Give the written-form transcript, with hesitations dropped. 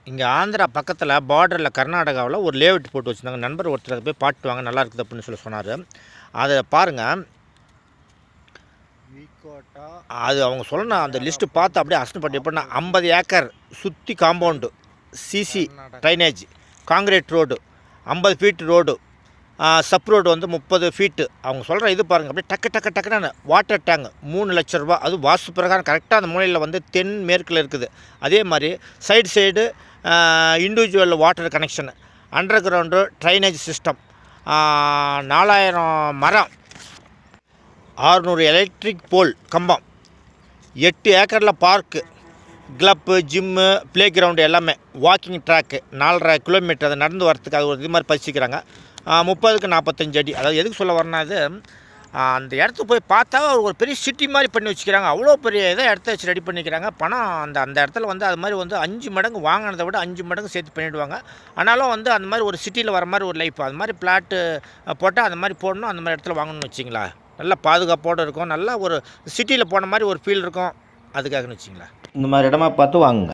இங்கே ஆந்திரா பக்கத்தில் பார்டரில் கர்நாடகாவில் ஒரு லேஅவுட் போட்டு வச்சுருந்தாங்க. நண்பர் ஒருத்தர் அதை போய் பாட்டு வாங்க நல்லா இருக்குது அப்படின்னு சொன்னார். அதை பாருங்கள். அது அவங்க சொன்ன அந்த லிஸ்ட்டு பார்த்து அப்படியே அசனப்பட்டு எப்படின்னா 50 ஏக்கர் சுற்றி compound, CC drainage, concrete road, 50 feet road, sub road வந்து 30 ஃபீட்டு. அவங்க சொல்கிற இது பாருங்கள், அப்படியே டக்குன்னு வாட்டர் டேங்க் 3 லட்ச ரூபா. அது வாஸ்து பிரகாரம் கரெக்டாக அந்த மூலையில் வந்து தென் மேற்கில் இருக்குது. அதே மாதிரி side individual water connection, under ground drainage system, 4000 மரம், 600 எலக்ட்ரிக் போல் கம்பம், 8 ஏக்கரில் park, club, gym, play ground எல்லாமே, வாக்கிங் ட்ராக்கு, 4.5 கிலோமீட்டர் அதை நடந்து வரத்துக்கு அது ஒரு இது மாதிரி பறிச்சிக்கிறாங்க. 30க்கு 45 அடி. அதாவது எதுக்கு சொல்ல வரேன்னா, இது அந்த இடத்துக்கு போய் பார்த்தா ஒரு பெரிய சிட்டி மாதிரி பண்ணி வச்சுக்கிறாங்க. அவ்வளோ பெரிய இதை இடத்த வச்சு ரெடி பண்ணிக்கிறாங்க. பணம் அந்த இடத்துல வந்து அது மாதிரி வந்து 5 மடங்கு வாங்கினதை விட 5 மடங்கு சேர்த்து பண்ணிவிடுவாங்க. ஆனாலும் வந்து அந்த மாதிரி ஒரு சிட்டியில் வர மாதிரி ஒரு லைஃப், அது மாதிரி பிளாட்டு போட்டால் அந்த மாதிரி போடணும், அந்த மாதிரி இடத்துல வாங்கணும்னு வச்சிங்களா, நல்லா பாதுகாப்போடு இருக்கும், நல்லா ஒரு சிட்டியில் போன மாதிரி ஒரு ஃபீல் இருக்கும். அதுக்காகன்னு வச்சிங்களா, இந்த மாதிரி இடமா பார்த்து வாங்குங்க.